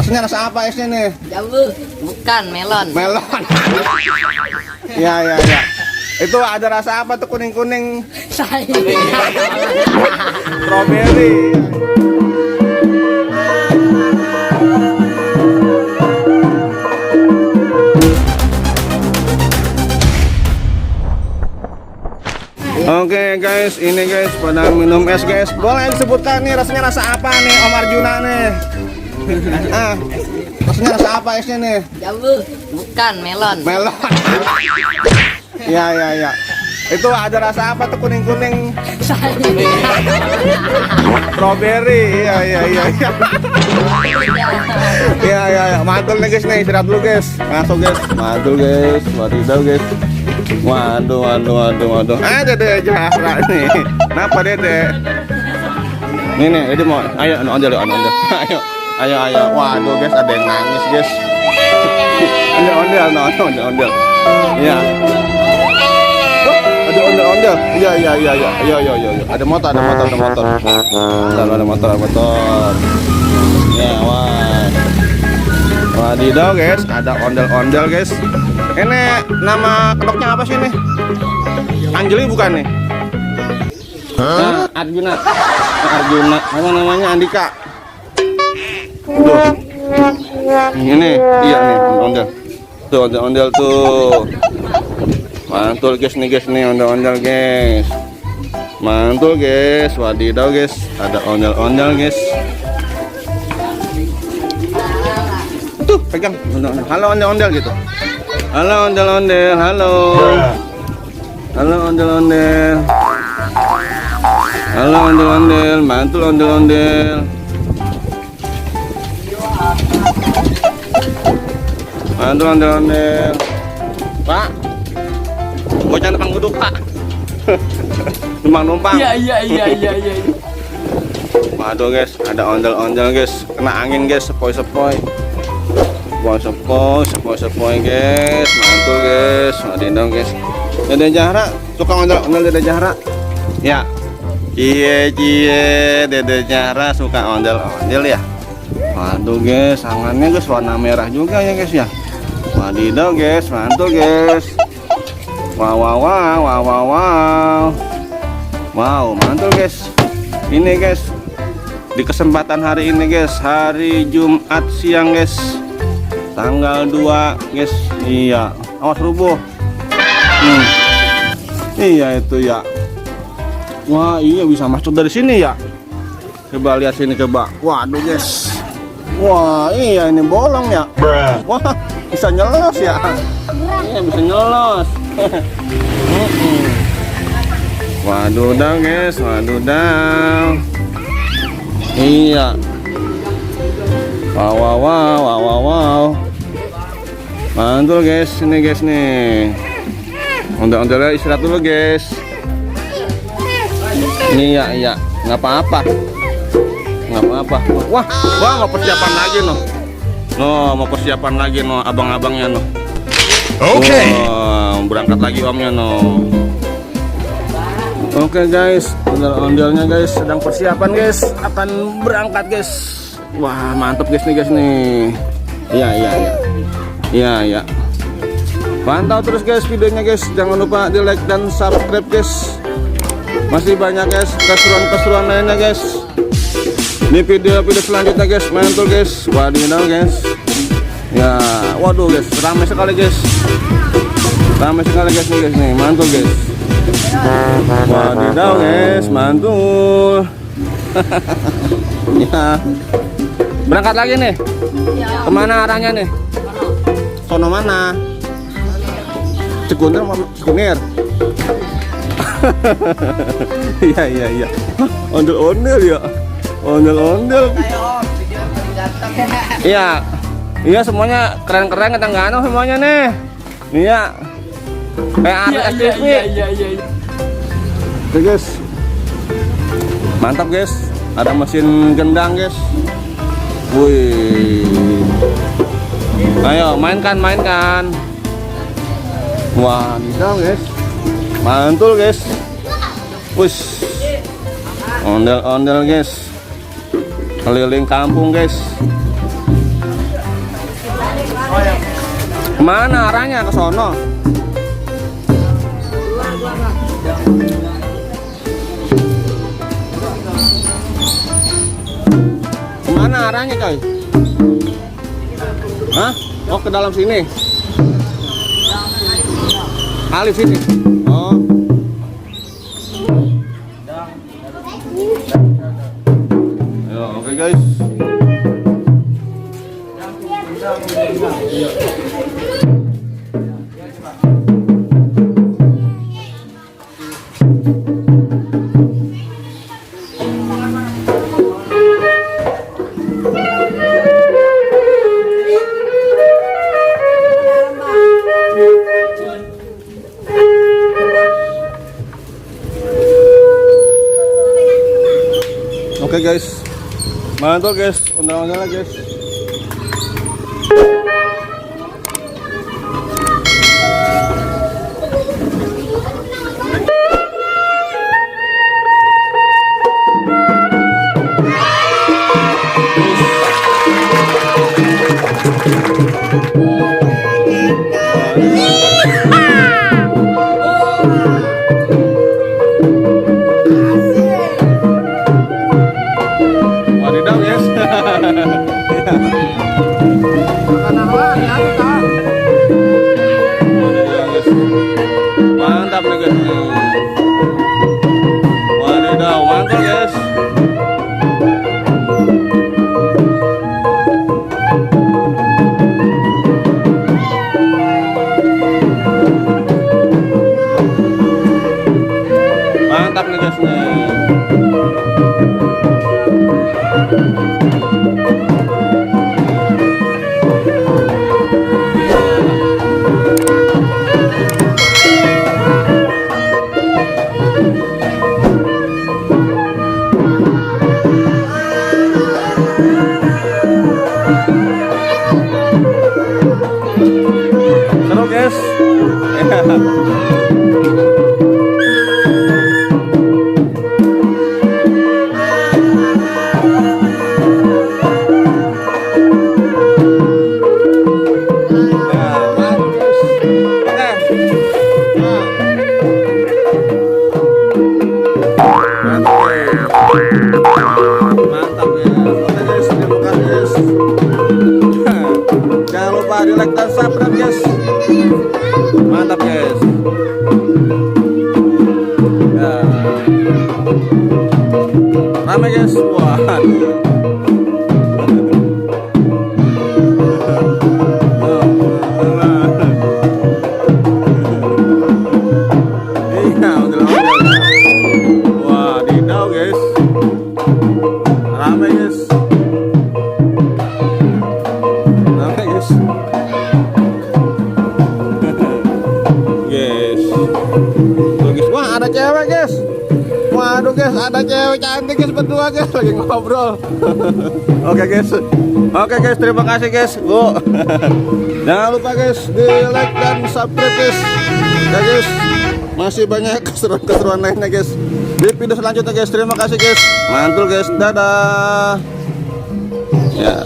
Rasanya rasa apa esnya nih? Jambu. Bukan, melon. Melon. Iya, iya, iya. Itu ada rasa apa tuh kuning-kuning? Strawberry. Oke guys, ini guys pada minum es guys. Boleh disebutkan nih rasanya rasa apa nih Om Arjuna nih? Rasanya rasa apa esnya nih? Jambu. Bukan, melon. Melon. Iya, iya, iya. Itu ada rasa apa tuh kuning-kuning? Strawberry. Iya, iya, iya. Iya, iya, iya. Mantul nih guys nih, istirahat dulu guys. Masuk guys. Mantul guys. Wadidaw guys. Waduh, waduh, waduh, waduh. Ada deh Jahra nih. Kenapa Dede? Nih nih, Dede mau. Ayo, ondel, ondel. Ayo, ayo, ayo. Waduh guys, ada yang nangis guys. Ondel, ondel, ondel. Iya. Ada ondel-ondel. Iya, iya, iya, iya. Iya, iya, iya. Ada motor, ada motor, ada motor. Ada motor, ada motor. Ya, wah. Wadidaw guys, ada ondel-ondel guys. Ini nama kedoknya apa sih nih? Anjeli bukan nih? Nah, Arjuna. Arjuna. Apa namanya? Andika. Tuh. Ini, iya nih, ondel. Tuh, ondel-ondel tuh. Mantul guys nih ondel-ondel guys. Mantul guys, wadidaw guys, ada ondel-ondel guys. Tuh, pegang ondel-ondel. Halo ondel-ondel gitu. Halo ondel-ondel, halo. Halo ondel-ondel. Halo ondel-ondel, mantul ondel-ondel. Mantul ondel-ondel. Pak, bocah numpang duduk Pak. Numpang. Iya, iya, iya, iya, iya. Waduh guys, ada ondel-ondel guys. Kena angin guys, sepoi-sepoi. Sepoi-sepoi guys. Mantul guys. Wadidaw guys. Dede Jahra, suka ondel-ondel Dede Jahra? Ya. Cie, Dede Jahra suka ondel-ondel ya. Waduh guys, tangannya guys warna merah juga ya guys ya. Wadidaw guys, mantul guys. Wow, wow, wow, wow, wow, wow. Wow, mantul guys. Ini guys, di kesempatan hari ini guys, hari Jumat siang guys, tanggal 2 guys. Iya, awas rubuh. Iya itu ya. Wah, iya bisa masuk dari sini ya. Coba lihat sini coba. Waduh guys. Wah, iya ini bolong ya. Wah, bisa nyelos ya. Iya bisa nyelos. Waduh dang guys, waduh dang. Iya. Wow, wow, wow, wow, wow, wow. Mantul guys, ini guys nih. Ondel-ondelnya istirahat dulu guys. Iya, iya, nggak apa-apa. Nggak apa-apa. Wah, wah mau persiapan lagi noh. No, mau persiapan lagi noh, abang-abangnya noh. Oke. Berangkat lagi omnya noh. Oke guys, ondel-ondelnya guys sedang persiapan guys, akan berangkat guys. Wah mantap guys nih guys nih. Iya, iya, iya. Iya, iya. Pantau terus guys videonya guys, jangan lupa di like dan subscribe guys. Masih banyak guys keseruan-keseruan lainnya guys di video-video selanjutnya guys. Mantul guys, wadidaw guys. Ya, waduh guys, ramai sekali guys. Ramai sekali guys nih guys nih, mantul guys. Wadidaw guys, mantul. Ya. Berangkat lagi nih. Kemana arahnya nih? Sono mana? Cikunir, Cikunir. Iya, iya, iya. Ondel-ondel ya. Ondel-ondel. Iya. Iya semuanya keren-keren kita nggak semuanya nih. Iya. Kayak artis TV. Iya. Oke guys. Mantap guys. Ada mesin gendang guys. Wih. Ayo mainkan. Wah, gila guys. Mantul guys. Wush. Ondel-ondel guys. Keliling kampung guys. Kemana arahnya? Ke sono. Kemana arahnya coy? Hah? Oh ke dalam sini. Alif sini. Oh. Yo, oke guys. Oke guys, mantul guys, undang-undangnya guys. Wadidaw guys. Mantap nih guys. Wadidaw, mantap guys. Mantap nih guys nih. Seru guys. Mantap ya. Oke guys, terima kasih guys. Jangan lupa di like dan subscribe guys. Mantap guys. Ya. Ramai guys. Wah. Wadidaw guys. Ramai guys. Ramai guys. Guys. Tuh guys. Wah ada cewek guys. Waduh guys, ada cewek cantik guys berdua guys lagi ngobrol. Oke guys. Oke guys, terima kasih guys. Bu. Jangan lupa guys di like dan subscribe guys. Ya guys. Masih banyak keseruan-keseruan lainnya guys di video selanjutnya guys. Terima kasih guys. Mantul guys. Dadah. Ya.